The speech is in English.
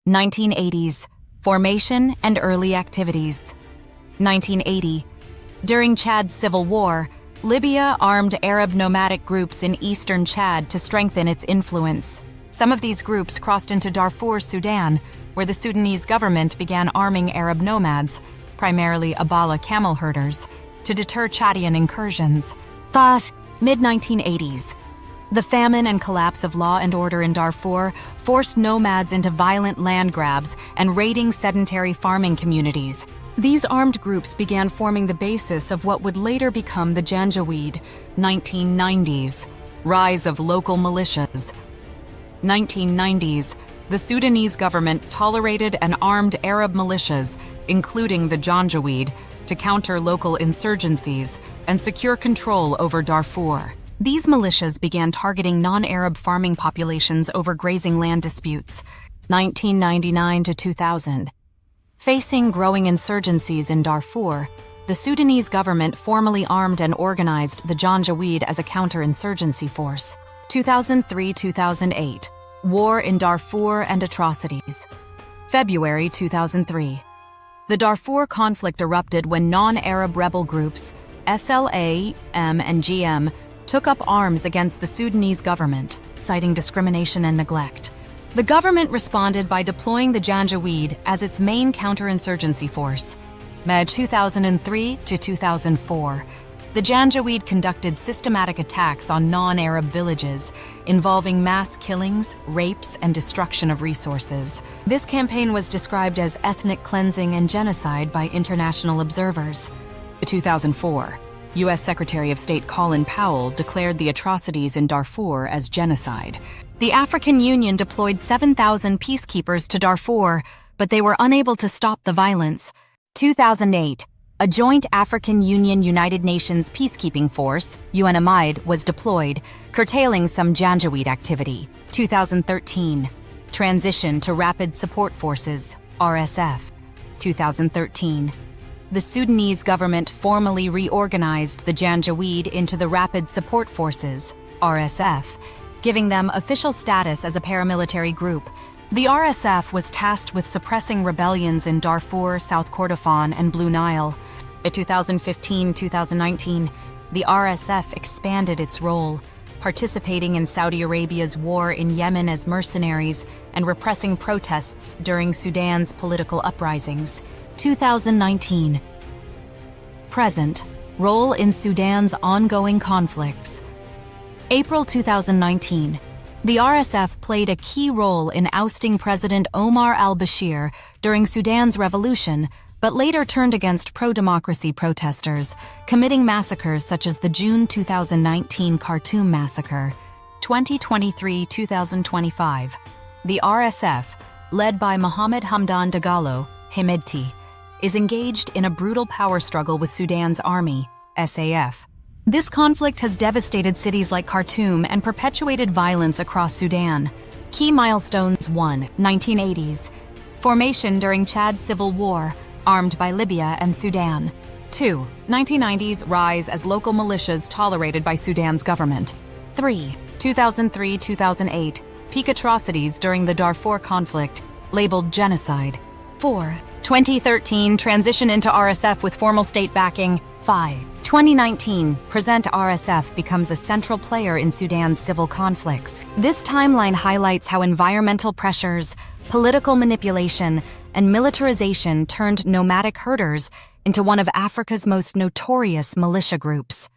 1980s. Formation and early activities. 1980. During Chad's civil war, Libya armed Arab nomadic groups in eastern Chad to strengthen its influence. Some of these groups crossed into Darfur, Sudan, where the Sudanese government began arming Arab nomads, primarily Abala camel herders, to deter Chadian incursions. Thus, mid-1980s. The famine and collapse of law and order in Darfur forced nomads into violent land grabs and raiding sedentary farming communities. These armed groups began forming the basis of what would later become the Janjaweed. 1990s. Rise of local militias. 1990s. The Sudanese government tolerated and armed Arab militias, including the Janjaweed, to counter local insurgencies and secure control over Darfur. These militias began targeting non-Arab farming populations over grazing land disputes. 1999 to 2000. Facing growing insurgencies in Darfur, the Sudanese government formally armed and organized the Janjaweed as a counter-insurgency force. 2003-2008. War in Darfur and atrocities. February 2003. The Darfur conflict erupted when non-Arab rebel groups, SLA, M, and GM, took up arms against the Sudanese government, citing discrimination and neglect. The government responded by deploying the Janjaweed as its main counterinsurgency force. May 2003 to 2004, the Janjaweed conducted systematic attacks on non-Arab villages, involving mass killings, rapes, and destruction of resources. This campaign was described as ethnic cleansing and genocide by international observers. 2004. U.S. Secretary of State Colin Powell declared the atrocities in Darfur as genocide. The African Union deployed 7,000 peacekeepers to Darfur, but they were unable to stop the violence. 2008. A joint African Union-United Nations peacekeeping force, UNAMID, was deployed, curtailing some Janjaweed activity. 2013. Transition to Rapid Support Forces, RSF. 2013. The Sudanese government formally reorganized the Janjaweed into the Rapid Support Forces, RSF, giving them official status as a paramilitary group. The RSF was tasked with suppressing rebellions in Darfur, South Kordofan, and Blue Nile. In 2015-2019, the RSF expanded its role, participating in Saudi Arabia's war in Yemen as mercenaries and repressing protests during Sudan's political uprisings. 2019. Present. Role in Sudan's ongoing conflicts. April 2019. The RSF played a key role in ousting President Omar al-Bashir during Sudan's revolution, but later turned against pro-democracy protesters, committing massacres such as the June 2019 Khartoum massacre. 2023-2025. The RSF, led by Mohamed Hamdan Dagalo, Hemedti, is engaged in a brutal power struggle with Sudan's army, SAF. This conflict has devastated cities like Khartoum and perpetuated violence across Sudan. Key milestones: 1. 1980s. Formation during Chad's civil war, armed by Libya and Sudan. 2. 1990s rise as local militias tolerated by Sudan's government. 3. 2003-2008 peak atrocities during the Darfur conflict, labeled genocide. 4. 2013 transition into RSF with formal state backing. 5. 2019 present RSF becomes a central player in Sudan's civil conflicts. This timeline highlights how environmental pressures, political manipulation, and militarization turned nomadic herders into one of Africa's most notorious militia groups.